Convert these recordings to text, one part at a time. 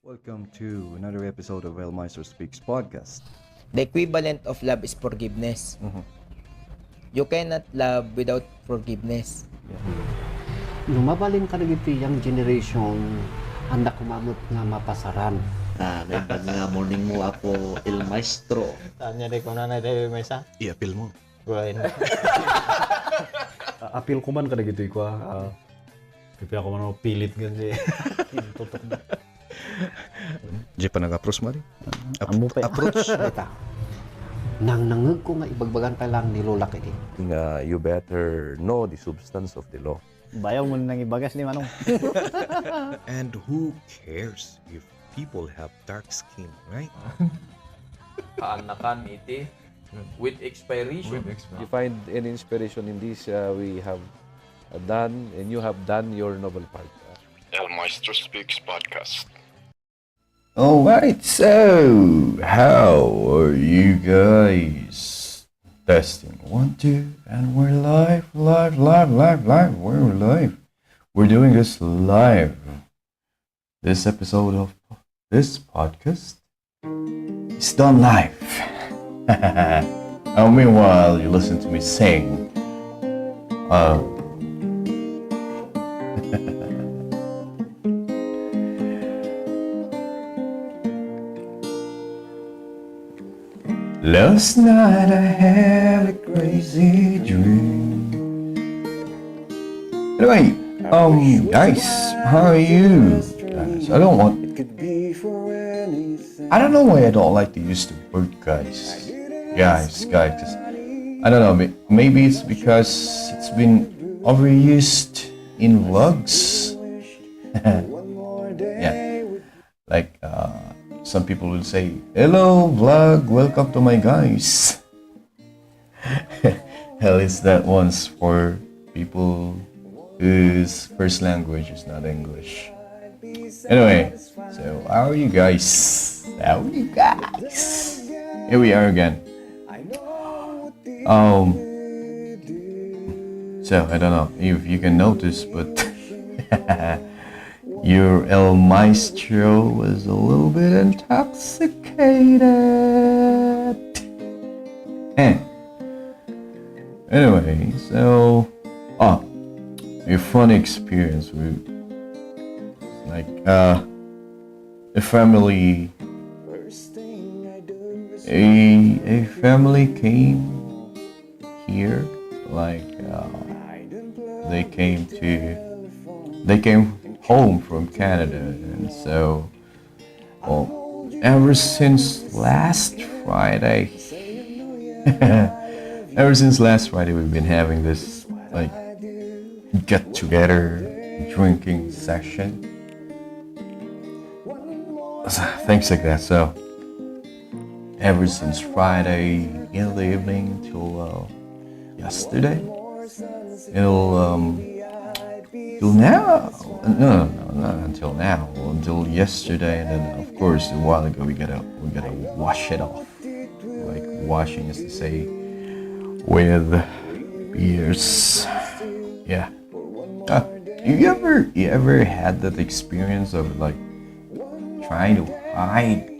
Welcome to another episode of MAESTRO SPEAKS Podcast. The equivalent of love is forgiveness. You cannot love without forgiveness. Lumabalin ka iti yung generation anda kumamot nga mapasaran. Naibag nga morning mo ako, El Maestro. Tanya deh kung nanay tayo may isa. I-appeal mo. Buhayin. Apil ko man ka iti ko. Pipi ako man pilit ganun tutok na. Di pa nag-approach mo rin? Amo pa. Approach? Ita. Nang nangag ko nga ibagbagan ka lang nilulak iti. You better know the substance of the law. Bayaw mo nang ibagas ni Manong. And who cares if people have dark skin, right? Kaanakan iti with expiration. You find any inspiration in this we have done, and you have done your noble part. MAESTRO SPEAKS Podcast. Alright, so how are you guys? Testing 1, 2, and we're live. We're live. We're doing this live. This episode of this podcast is done live. And meanwhile, you listen to me sing. Last night I had a crazy dream. Anyway, guys, how are you? Guys, I don't know why I don't like to use the word guys. Guys, 'cause I don't know, maybe it's because it's been overused in vlogs. Yeah, like, some people will say, "Hello vlog, welcome to my guys." Hell, is that one's for people whose first language is not English. Anyway, so how are you guys? Here we are again. So I don't know if you can notice, but your El Maestro was a little bit intoxicated. Anyway, so a funny experience with like a family came here, like they came home from Canada, and so ever since last Friday we've been having this like get together drinking session, things like that. So ever since Friday in the evening till yesterday, till now. No, not until now. Until yesterday, and then of course a while ago we gotta wash it off. Like washing is to say with beers. Yeah. You ever had that experience of like trying to hide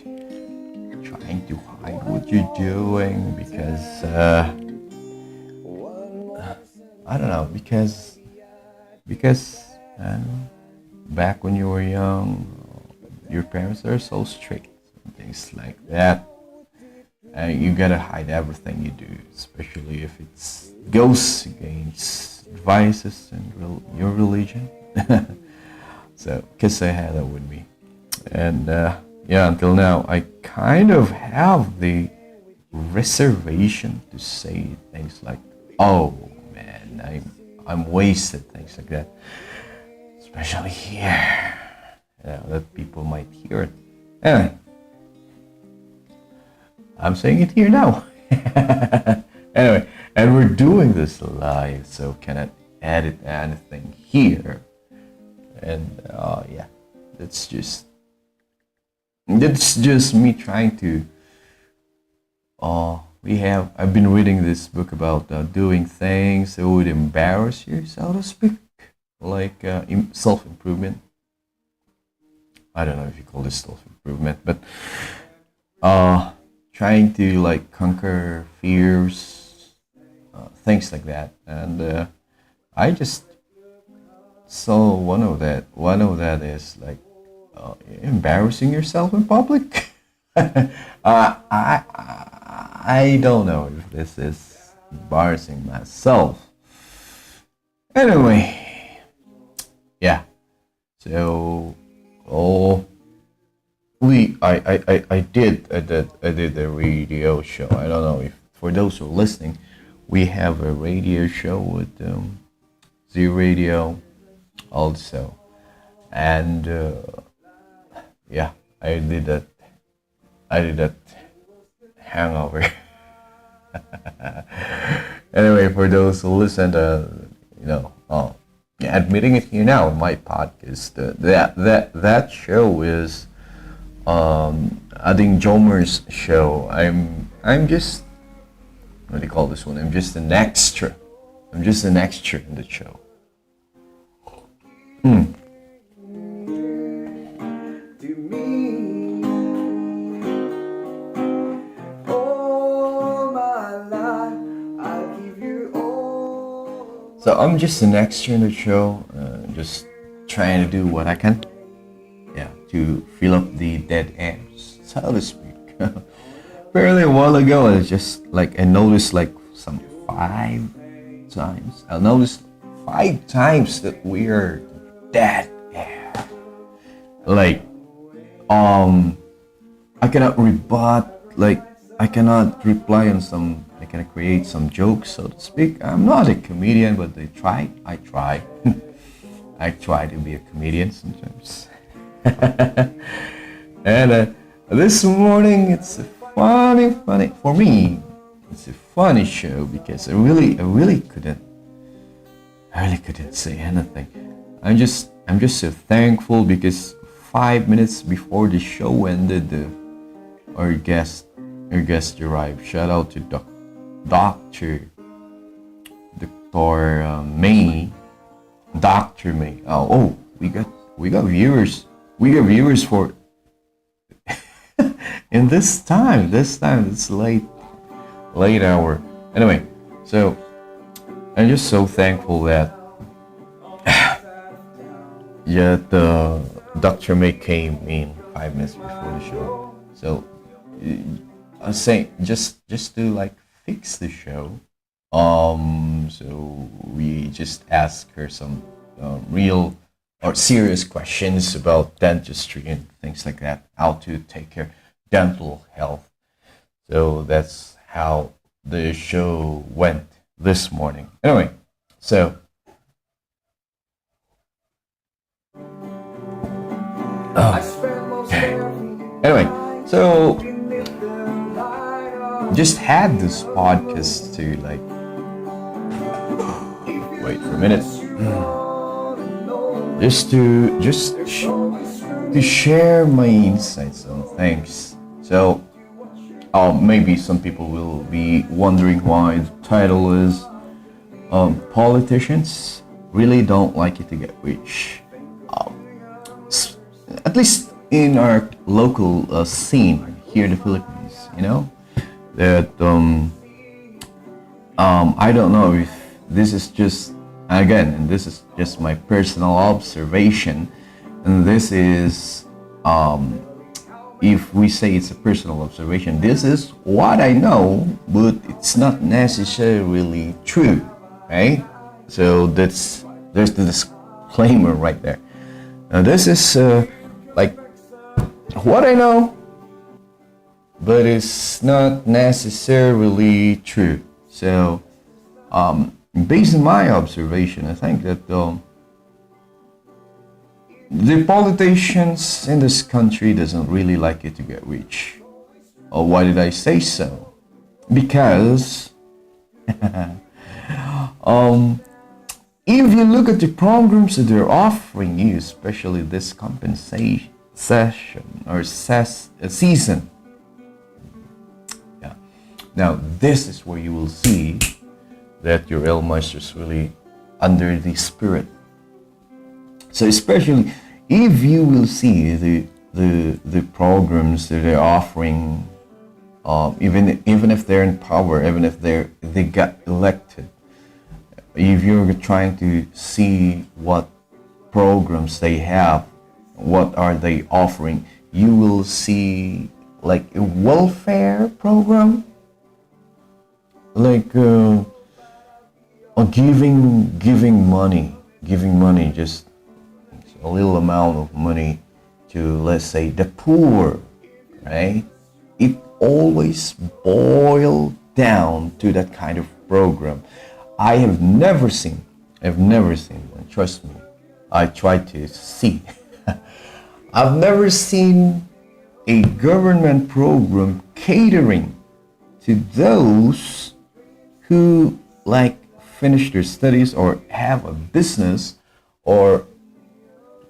what you're doing because I don't know, because back when you were young, your parents are so strict and things like that, and you gotta hide everything you do, especially if it goes against advices and your religion. So, because I had that with me, and yeah, until now I kind of have the reservation to say things like, "Oh man, I'm wasted," things like that. Especially here, that people might hear it. Anyway, I'm saying it here now. Anyway, and we're doing this live, so cannot edit anything here. And yeah, that's just me trying to. I've been reading this book about doing things that would embarrass you, so to speak, like self-improvement. I don't know if you call this self-improvement, but trying to like conquer fears, things like that. And I just saw one of that is like embarrassing yourself in public. I don't know if this is embarrassing myself. Anyway, yeah. So, I did a radio show. I don't know if for those who are listening, we have a radio show with Z Radio also, and yeah, I did that hangover. Anyway, for those who listen to, admitting it here now in my podcast, that show is Ading Jomer's show. I'm just, what do you call this one? I'm just an extra. I'm just an extra in the show. So I'm just an extra in the show, just trying to do what I can, to fill up the dead airs, so to speak. Apparently a while ago, I just I noticed some 5 times. I noticed 5 times that we are dead air. I cannot rebut, I cannot reply on some. I can create some jokes, so to speak. I'm not a comedian, but I try. I try to be a comedian sometimes. And this morning, it's a funny for me. It's a funny show because I really couldn't say anything. I'm just so thankful because 5 minutes before the show ended, our guest arrived. Shout out to Dr. May. Dr. May. Oh, we got viewers. We got viewers for in this time. It's late hour. Anyway, so I'm just so thankful that Dr. May came in 5 minutes before the show. So I was saying just to fix the show. So we just ask her some real or serious questions about dentistry and things like that, how to take care of dental health. So that's how the show went this morning. Anyway, so anyway, so just had this podcast to wait for a minute, just to share my insights on things. So maybe some people will be wondering why the title is politicians really don't like it to get rich. At least in our local scene here in the Philippines, that I don't know if this is just, again, and this is just my personal observation, and this is if we say it's a personal observation, this is what I know, but it's not necessarily true, right? So there's the disclaimer right there. Now this is what I know, but it's not necessarily true. So based on my observation, I think that the politicians in this country doesn't really like it to get rich. Why did I say so? Because if you look at the programs that they're offering you, especially this compensation session or season, now this is where you will see that your El Maestro is really under the spirit. So especially if you will see the programs that they're offering, even if they're in power, even if they got elected, if you're trying to see what programs they have, what are they offering, you will see like a welfare program, like giving money, just a little amount of money to, let's say, the poor, right? It always boils down to that kind of program. I've never seen one, trust me. I try to see. I've never seen a government program catering to those who like finish their studies or have a business or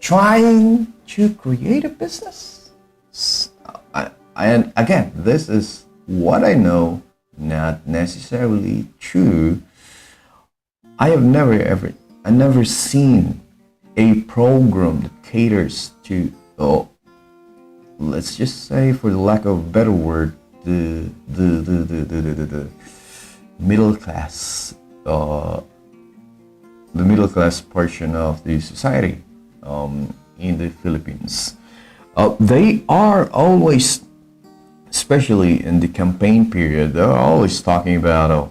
trying to create a business. And again, this is what I know, not necessarily true. I never seen a program that caters to, let's just say, for the lack of a better word, the middle class, the middle class portion of the society in the Philippines. They are always, especially in the campaign period, they're always talking about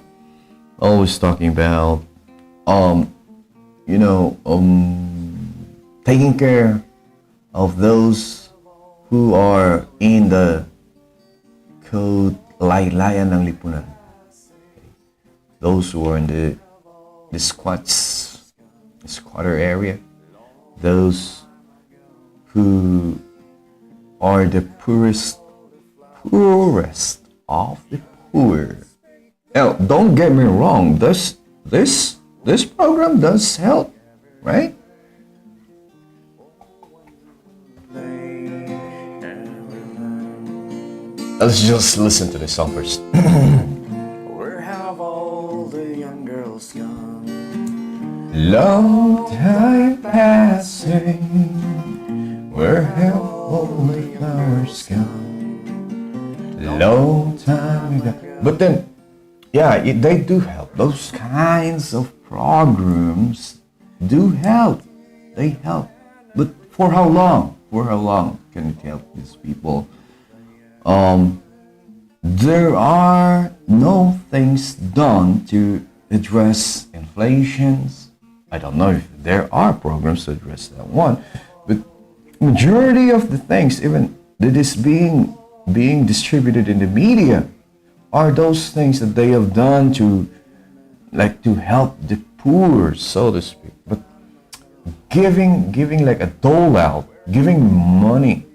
taking care of those who are in the code laylayan ng lipunan. Those who are in the squatter area, those who are the poorest of the poor. Now, don't get me wrong, this program does help, right? Let's just listen to this song first. Where have all the young girls gone? Long time passing, where have all the flowers gone? Long time ago. But then, yeah, they do help. Those kinds of programs do help. They help. But for how long? For how long can it help these people? There are no things done to address inflations. I don't know if there are programs to address that one, but majority of the things, even that is being distributed in the media, are those things that they have done to help the poor, so to speak. But giving like a dole out, giving money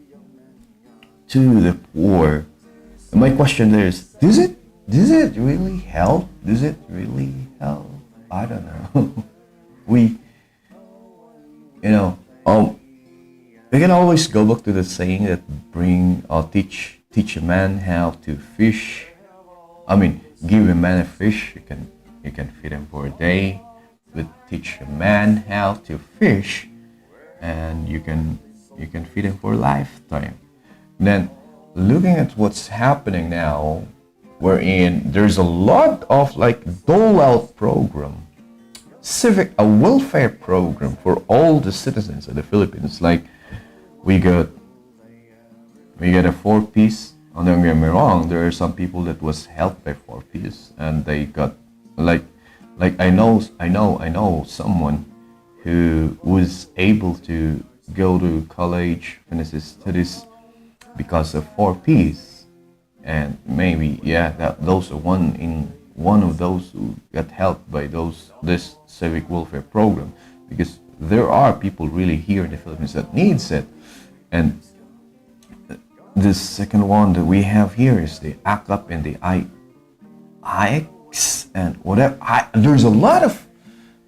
to the poor. My question there is, does it really help? Does it really help? I don't know. We can always go back to the saying that teach a man how to fish. I mean, give a man a fish, you can feed him for a day. But teach a man how to fish, and you can feed him for a lifetime. Then, looking at what's happening now, wherein there's a lot of like dole-out program, a welfare program for all the citizens of the Philippines. Like we got a 4-piece. Oh, don't get me wrong. There are some people that was helped by 4-piece, and they got like I know someone who was able to go to college, finish his studies because of 4-piece, and maybe those are one of those who got helped by this civic welfare program, because there are people really here in the Philippines that needs it. And the second one that we have here is the ACAP and the IX and whatever. There's a lot of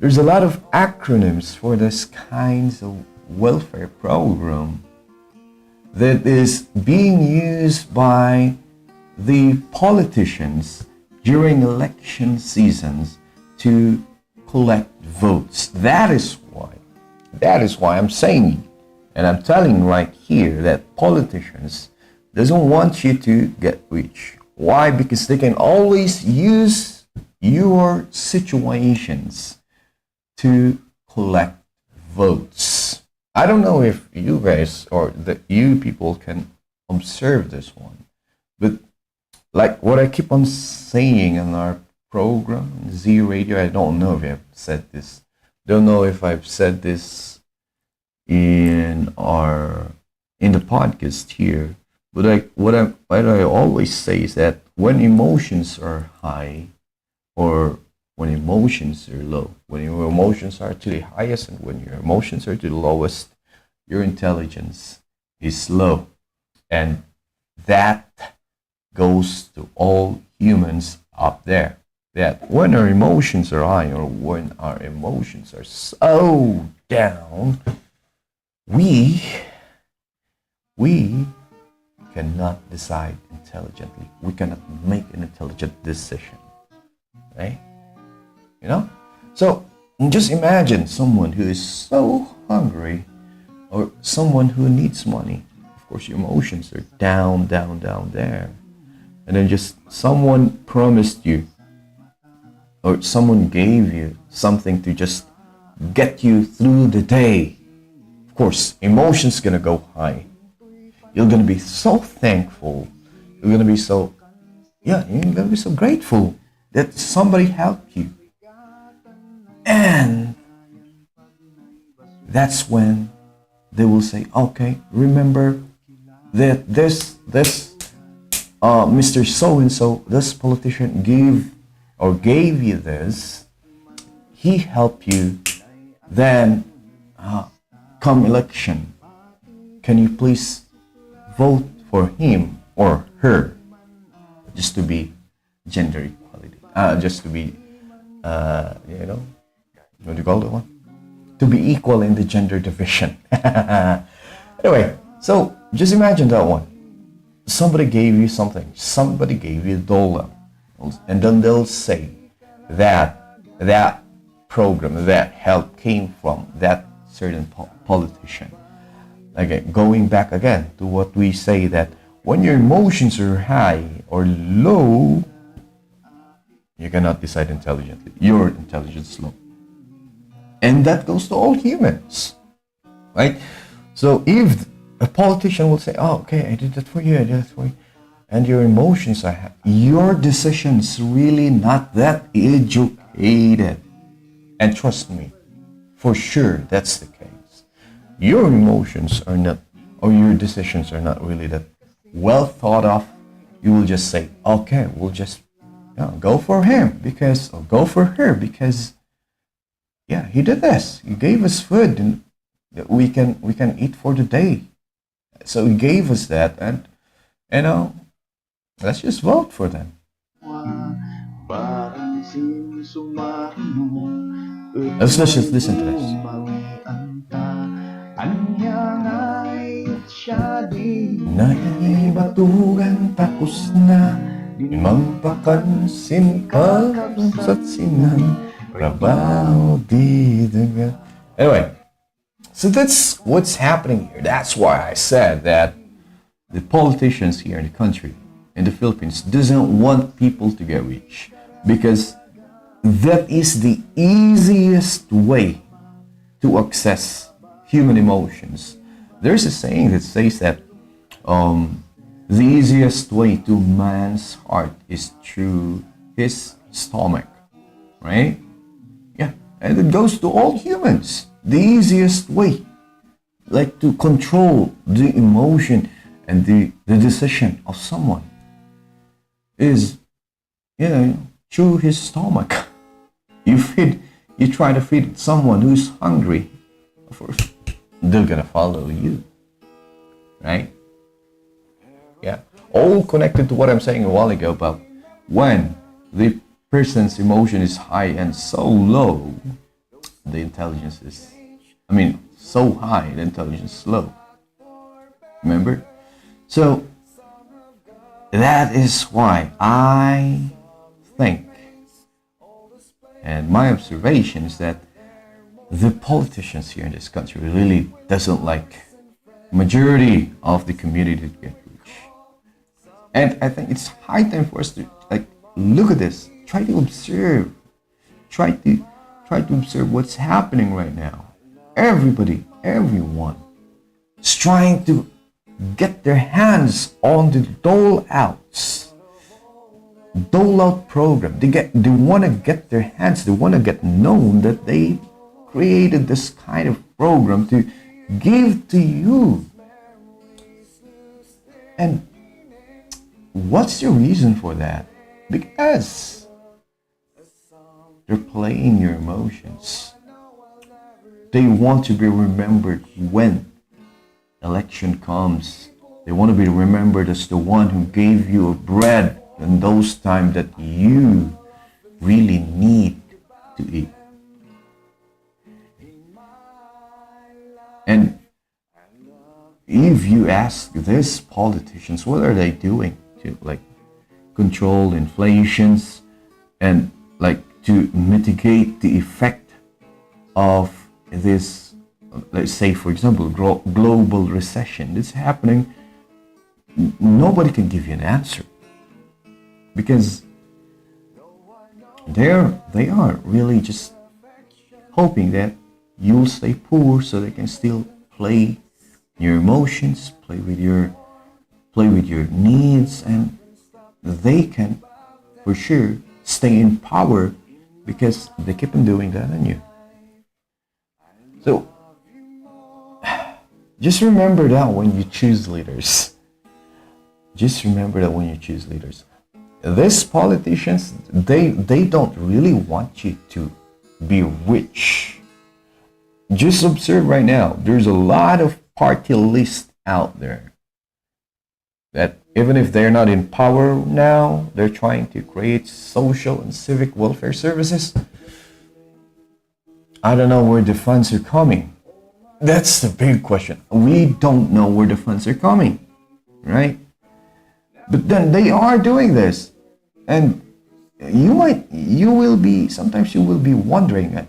acronyms for this kinds of welfare program that is being used by the politicians during election seasons to collect votes. That is why I'm saying And I'm telling right here that politicians doesn't want you to get rich. Why? Because they can always use your situations to collect votes. I don't know if you guys or you people can observe this one, but like what I keep on saying in our program, Z Radio, I don't know if I've said this. Don't know if I've said this in the podcast here. But what I always say is that when emotions are high, or when emotions are low, when your emotions are to the highest and when your emotions are to the lowest, your intelligence is low, and that goes to all humans up there. That when our emotions are high or when our emotions are so down, we cannot decide intelligently. We cannot make an intelligent decision, right? You know? So just imagine someone who is so hungry or someone who needs money. Of course, your emotions are down there. And then just someone promised you or someone gave you something to just get you through the day. Of course, emotions gonna go high. You're gonna be so thankful. You're gonna be so grateful that somebody helped you. And that's when they will say, okay, remember that this Mr. So-and-so, this politician gave you this, he helped you, then come election, can you please vote for him or her, just to be gender equality, just to be, what do you call that one? To be equal in the gender division. Anyway, so just imagine that one. Somebody gave you something. Somebody gave you $1. And then they'll say that that program, that help came from that certain politician. Again, going back again to what we say that when your emotions are high or low, you cannot decide intelligently. Your intelligence is low. And that goes to all humans, right? So if a politician will say, oh, okay, I did that for you, I did that for you, and your emotions are high, your decision's really not that educated. And trust me, for sure, that's the case. Your emotions are not, or your decisions are not really that well thought of. You will just say, okay, we'll just go for him because, or go for her because, yeah, he did this. He gave us food and we can eat for the day. So he gave us that, and let's just vote for them. Let's just listen to this. Naibatugan tapos na magpakansin ka sa sinan trabaho di dagat. Anyway, so that's what's happening here. That's why I said that the politicians here in the country, in the Philippines, doesn't want people to get rich because that is the easiest way to access human emotions. There's a saying that says that the easiest way to man's heart is through his stomach, right? Yeah, and it goes to all humans. The easiest way, like to control the emotion and the decision of someone, is, through his stomach. You try to feed someone who's hungry, of course, they're gonna follow you, right? Yeah, all connected to what I'm saying a while ago about when the person's emotion is high and so low, the intelligence is, so high, the intelligence is low. Remember? So, that is why I think, and my observation is that the politicians here in this country really doesn't like majority of the community to get rich. And I think it's high time for us to like look at this, try to observe, try to observe what's happening right now. Everybody, everyone is trying to get their hands on the dole out program. They want to get their hands, they want to get known that they created this kind of program to give to you. And what's the reason for that? Because they're playing your emotions. They want to be remembered when election comes. They want to be remembered as the one who gave you bread in those times that you really need to eat. And if you ask these politicians, what are they doing to like control inflations and like to mitigate the effect of this, let's say for example, global recession that's happening? Nobody can give you an answer because they are really just hoping that you'll stay poor so they can still play your emotions, play with your needs, and they can for sure stay in power because they keep on doing that on you. So just remember that when you choose leaders. Just remember that when you choose leaders. These politicians, they don't really want you to be rich. Just observe right now, there's a lot of party lists out there that even if they're not in power now, they're trying to create social and civic welfare services. I don't know where the funds are coming. That's the big question. We don't know where the funds are coming, right? But then they are doing this. And sometimes you will be wondering,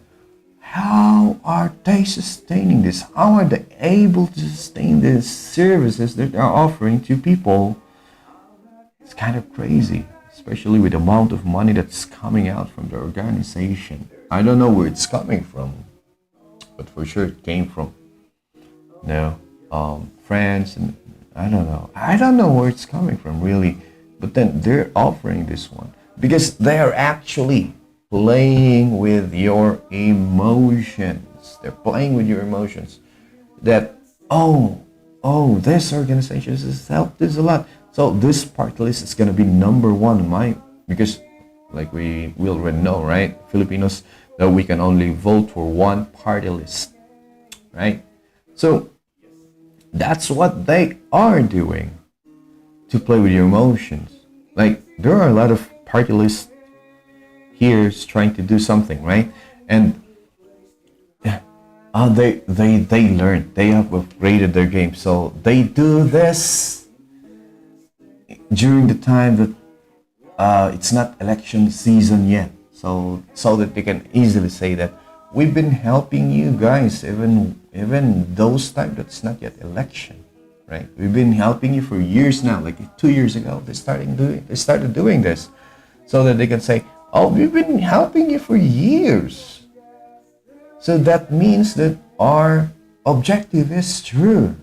how are they sustaining this? How are they able to sustain these services that they're offering to people? It's kind of crazy, especially with the amount of money that's coming out from the organization. I don't know where it's coming from, but for sure it came from, France, and I don't know where it's coming from really. But then they're offering this one because they are actually playing with your emotions. They're playing with your emotions. That this organization has helped us a lot. So this party list is gonna be number one because like we already know, right? Filipinos, that we can only vote for one party list, right? So that's what they are doing to play with your emotions. Like there are a lot of party lists here trying to do something, right? And they learned, they have upgraded their game, so they do this during the time that it's not election season yet, so that they can easily say that we've been helping you guys even those times that's not yet election, right? We've been helping you for years now. Like 2 years ago, they started doing this, so that they can say, we've been helping you for years. So that means that our objective is true,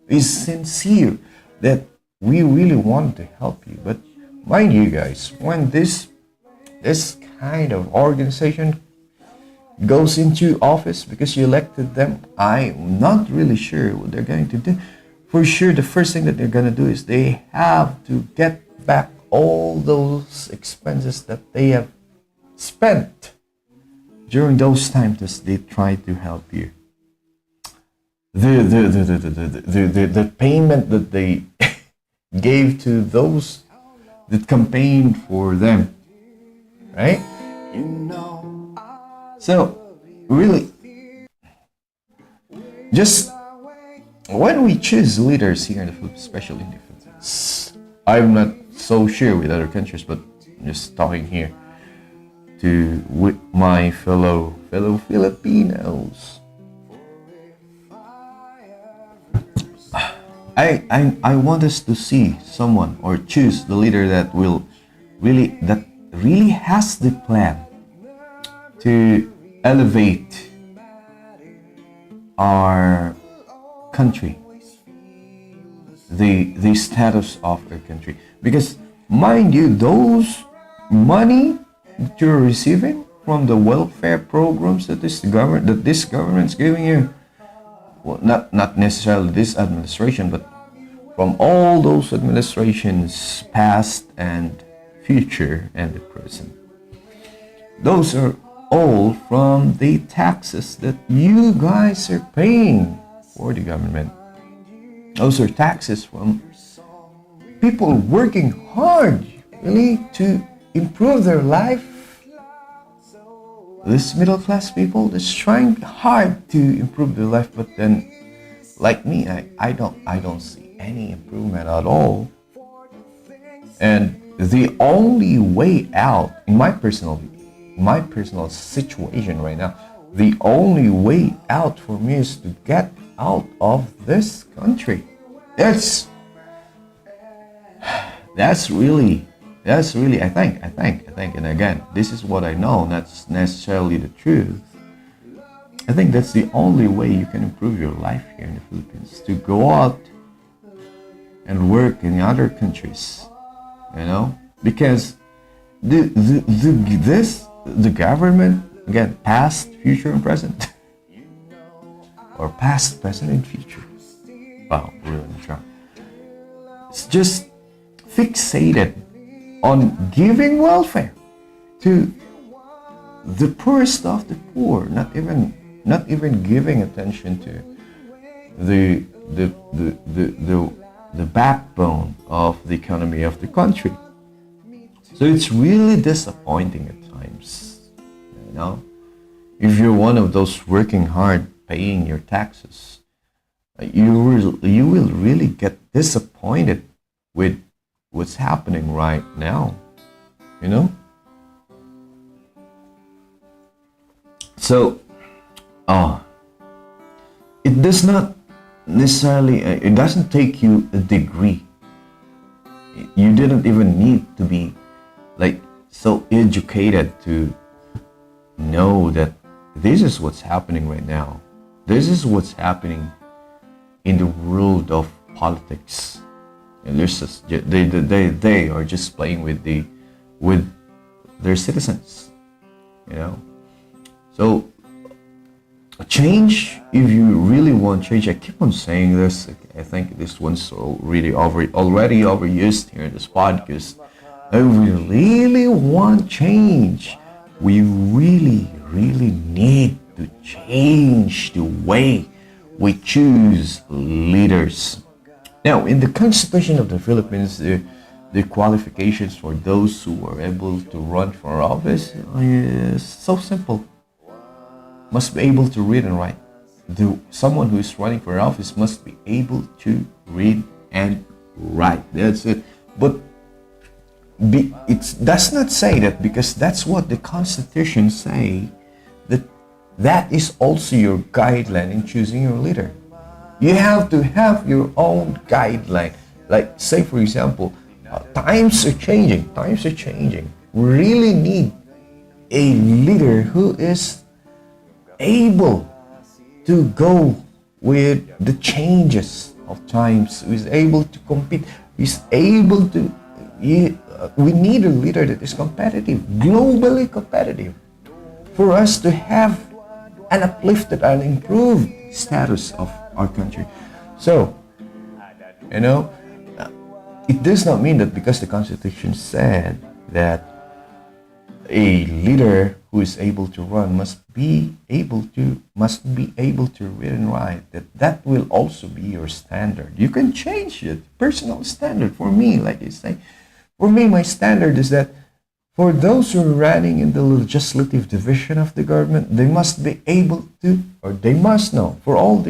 is sincere, that we really want to help you. But mind you guys, when this kind of organization goes into office because you elected them, I'm not really sure what they're going to do. For sure, the first thing that they're going to do is they have to get back all those expenses that they have spent during those times that they try to help you. The payment that they gave to those that campaigned for them, right? So really, just when we choose leaders here in the Philippines, especially in the Philippines, I'm not so sure with other countries, but I'm just talking here with my fellow Filipinos. I want us to see someone or choose the leader that really has the plan to elevate our country, the status of our country. Because mind you, those money that you're receiving from the welfare programs that this government's giving you, well, not necessarily this administration, but from all those administrations, past and future and the present, those are all from the taxes that you guys are paying for the government. Those are taxes from people working hard, really, to improve their life. This middle class people is trying hard to improve their life, but then, like me, I don't see any improvement at all. And the only way out, in my personal situation right now, the only way out for me is to get out of this country. That's really, I think, and again, this is what I know, not necessarily the truth. I think that's the only way you can improve your life here in the Philippines, to go out and work in other countries, because the government, again, past, future, and present, or past, present, and future. Wow, really trying. It's just fixated on giving welfare to the poorest of the poor, not even giving attention to the backbone of the economy of the country. So it's really disappointing at times, if you're one of those working hard, paying your taxes, you will really get disappointed with what's happening right now, So, it does not necessarily, it doesn't take you a degree. You didn't even need to be so educated to know that this is what's happening right now. This is what's happening in the world of politics. And they are just playing with their citizens, So change, if you really want change, I keep on saying this. I think this one's already overused here in this podcast. I really want change. We really need to change the way we choose leaders. Now, in the Constitution of the Philippines, the qualifications for those who are able to run for office is so simple. Must be able to read and write. Someone who is running for office must be able to read and write. That's it. But it does not say that, because that's what the Constitution say, that is also your guideline in choosing your leader. You have to have your own guideline. Like, say for example, times are changing. We really need a leader who is able to go with the changes of times, who is able to compete, we need a leader that is competitive, globally competitive, for us to have an uplifted and improved status of our country. So, it does not mean that because the Constitution said that a leader who is able to run must be able to read and write, that will also be your standard. You can change it. Personal standard for me, like I say, for me, my standard is that for those who are running in the legislative division of the government, they must be able to, or they must know, for all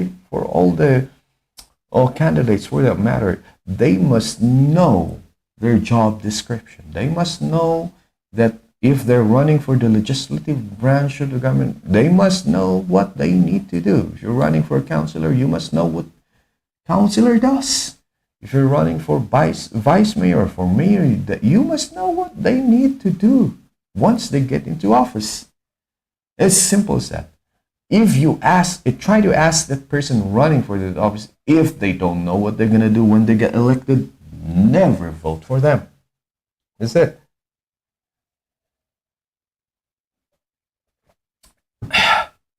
candidates for that matter, they must know their job description. They must know that if they're running for the legislative branch of the government, they must know what they need to do. If you're running for a councillor, you must know what councillor does. if you're running for vice mayor, for mayor, that you must know what they need to do once they get into office. As simple as that. If you try to ask that person running for the office if they don't know what they're gonna do when they get elected, never vote for them. That's it.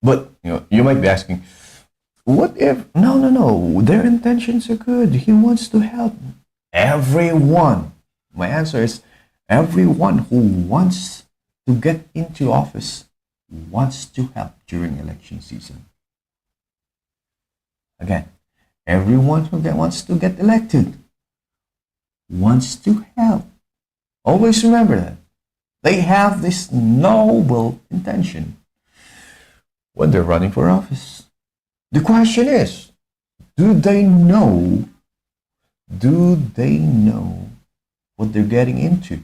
But you might be asking, what if? No. Their intentions are good. He wants to help everyone. My answer is everyone who wants to get into office wants to help during election season. Again, everyone who wants to get elected wants to help. Always remember that. They have this noble intention when they're running for office. The question is, do they know what they're getting into?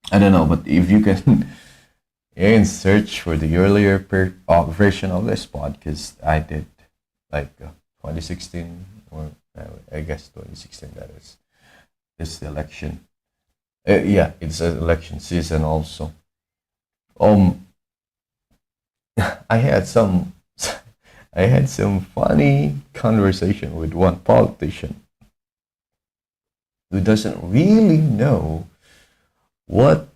I don't know, but if you can search for the earlier version of this pod, because I did like 2016, or I guess 2016, that is. It's the election. Yeah, it's an election season also. I had some funny conversation with one politician who doesn't really know what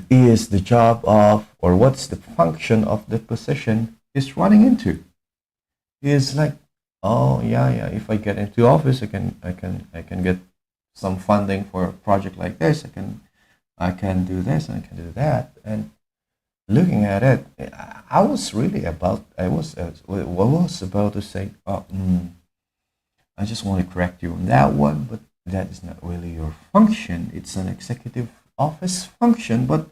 is the job of, or what's the function of the position he's running into. He's like, oh yeah, if I get into office, I can get some funding for a project like this. I can do this and I can do that. And looking at it, I was about to say, I just want to correct you on that one, but that is not really your function. It's an executive office function, but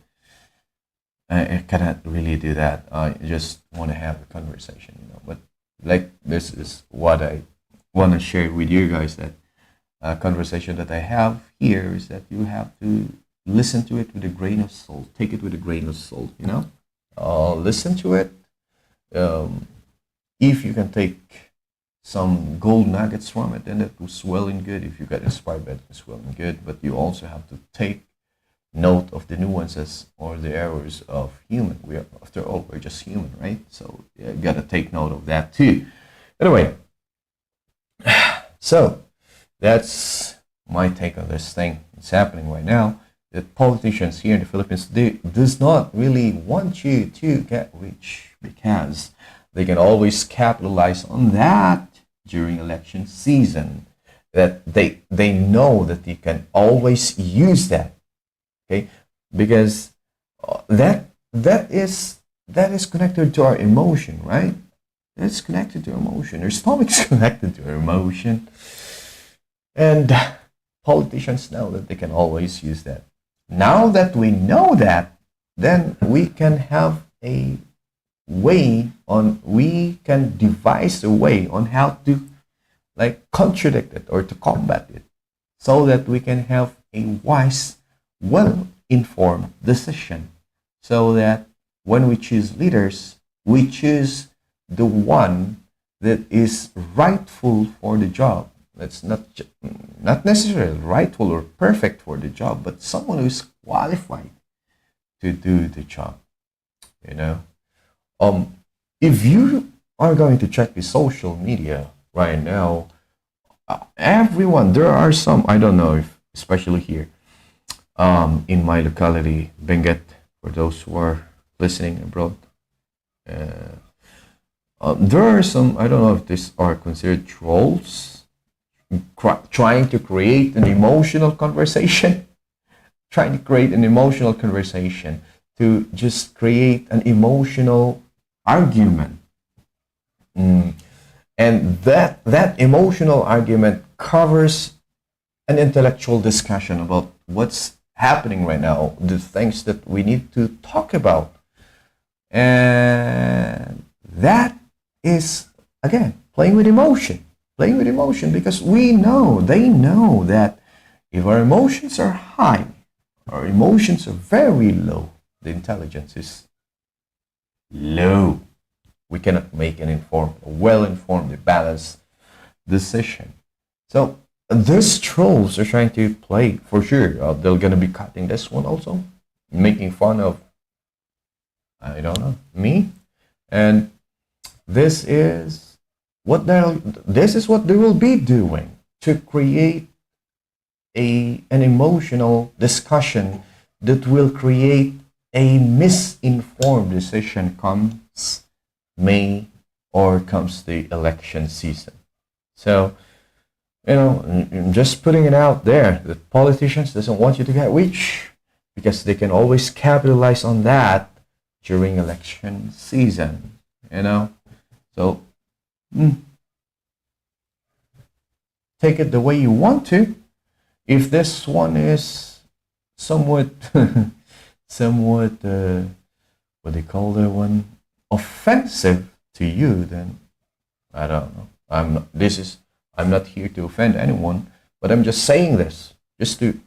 I cannot really do that. I just want to have a conversation, But like, this is what I want to share with you guys, that conversation that I have here is that you have to listen to it with a grain of salt. Take it with a grain of salt, Listen to it. If you can take some gold nuggets from it, then it was well and good. If you got inspired by it, it's well and good. But you also have to take note of the nuances or the errors of human. After all, we're just human, right? So you gotta take note of that too. Anyway, so that's my take on this thing. It's happening right now. The politicians here in the Philippines, they does not really want you to get rich, because they can always capitalize on that during election season. That they know that you can always use that, okay? Because that is connected to our emotion, right? It's connected to emotion. Your stomach's connected to our emotion, and politicians know that they can always use that. Now that we know that, then we can have a way on, we can devise a way on how to contradict it or to combat it, so that we can have a wise, well-informed decision, so that when we choose leaders, we choose the one that is rightful for the job. That's not necessarily rightful or perfect for the job, but someone who is qualified to do the job. If you are going to check the social media right now, everyone, there are some, I don't know if, especially here, in my locality, Benguet, for those who are listening abroad, there are some, I don't know if these are considered trolls, trying to create an emotional conversation, to just create an emotional argument. And that emotional argument covers an intellectual discussion about what's happening right now, the things that we need to talk about. And that is, again, playing with emotion, because they know that if our emotions are high, our emotions are very low, the intelligence is low. we cannot make an informed, well-informed, balanced decision. So these trolls are trying to play, for sure. They're gonna be cutting this one also, making fun of, I don't know, me. And this is what they will be doing to create an emotional discussion that will create a misinformed decision comes May or comes the election season. So, I'm just putting it out there that politicians doesn't want you to get rich because they can always capitalize on that during election season. So take it the way you want to. If this one is somewhat what do you call that one, offensive to you, then I don't know. I'm not here to offend anyone, but I'm just saying this just to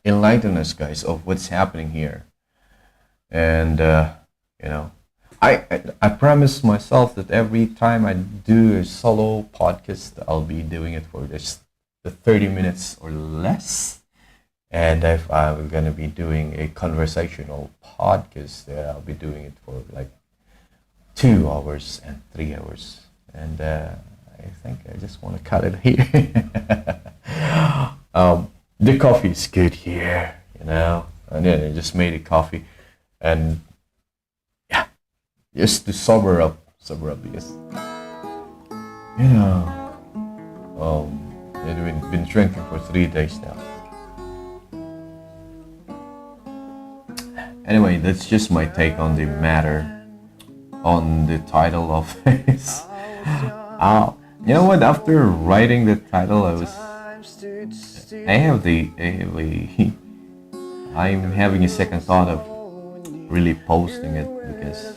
enlighten us, guys, of what's happening here. And I promised myself that every time I do a solo podcast, I'll be doing it for the 30 minutes or less. And if I'm going to be doing a conversational podcast, I'll be doing it for like 2 hours and 3 hours. And I think I just want to cut it here. The coffee is good here, And then I just made a coffee. And yeah, just to sober up because, I've been drinking for 3 days now. Anyway, that's just my take on the matter, on the title of this. You know what? After writing the title, I'm having a second thought of really posting it because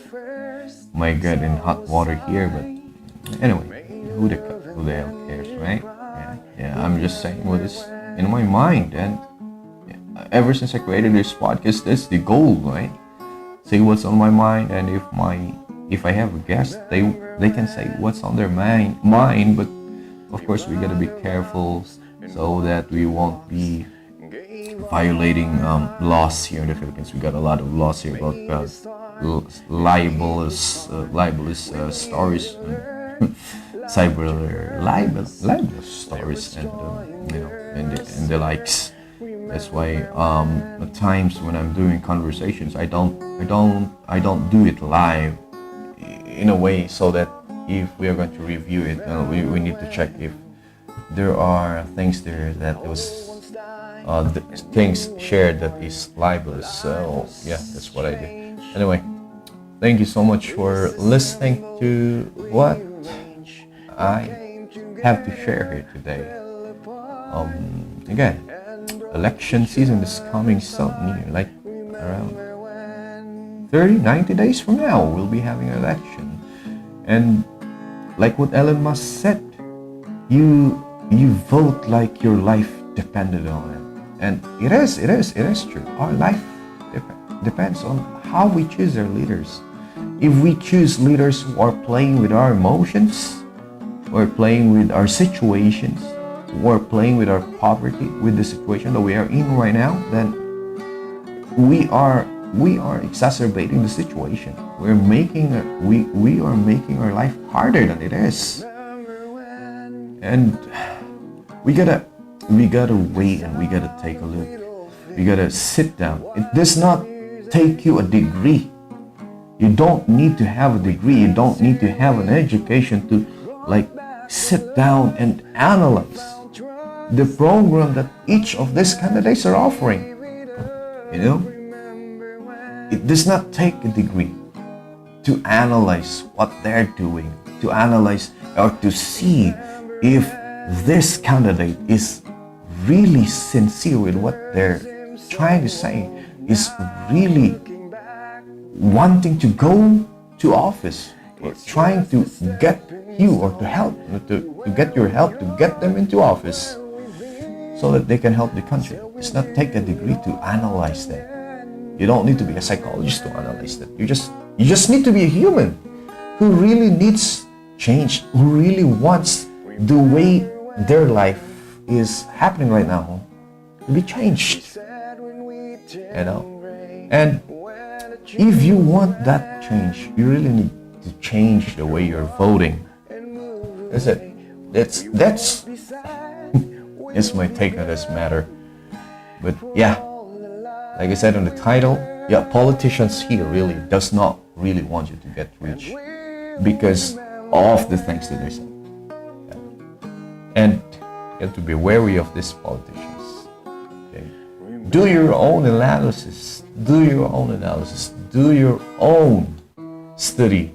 might get in hot water here. But anyway, who the hell cares, right? Yeah, I'm just saying what is in my mind, and ever since I created this podcast, that's the goal, right? Say what's on my mind, and if I have a guest, they can say what's on their mind. But of course, we gotta be careful so that we won't be violating laws here in the Philippines. We got a lot of laws here about libelous stories, cyber libelous stories, and and the likes. That's why at times when I'm doing conversations, I don't do it live in a way so that if we are going to review it, we need to check if there are things there that was things shared that is libelous. So yeah, that's what I did. Anyway, thank you so much for listening to what I have to share here today. Again, election season is coming so near, like around 90 days from now, we'll be having an election. And like what Elon Musk said, you vote like your life depended on it. And it is true. Our life depends on how we choose our leaders. If we choose leaders who are playing with our emotions, or playing with our situations, or playing with our poverty, with the situation that we are in right now, then we are exacerbating the situation. We are making our life harder than it is. And we gotta wait, and we gotta take a look. We gotta sit down. It does not take you a degree. You don't need to have a degree. You don't need to have an education to sit down and analyze the program that each of these candidates are offering. It does not take a degree to analyze what they're doing, to analyze or to see if this candidate is really sincere with what they're trying to say, is really wanting to go to office, or trying to get you or to help, to get your help to get them into office so that they can help the country. It's not take a degree to analyze that. You don't need to be a psychologist to analyze that. You just need to be a human. who really needs change, who really wants the way their life is happening right now to be changed. You know? And if you want that change, you really need to change the way you're voting. That's it. That's it's my take on this matter. But yeah, like I said on the title, yeah, politicians here really does not really want you to get rich because of the things that they say. Yeah. And you have to be wary of these politicians. Okay? Do your own analysis. Do your own analysis. Do your own study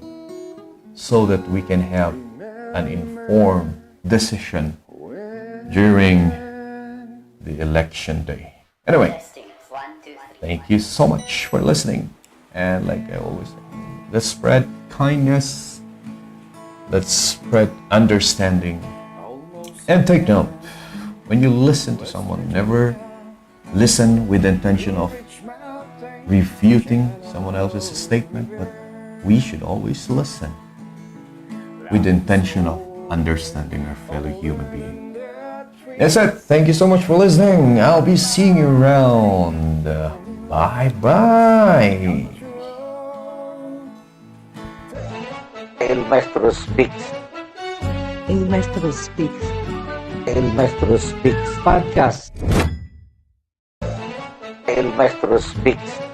so that we can have an informed decision during the election day. Anyway, thank you so much for listening. And like I always say, let's spread kindness, let's spread understanding. And take note, when you listen to someone, never listen with the intention of refuting someone else's statement, but we should always listen with the intention of understanding our fellow human being. That's it. Thank you so much for listening. I'll be seeing you around. Bye-bye. El Maestro Speaks. El Maestro Speaks El Maestro Speaks. Podcast. El Maestro Speaks.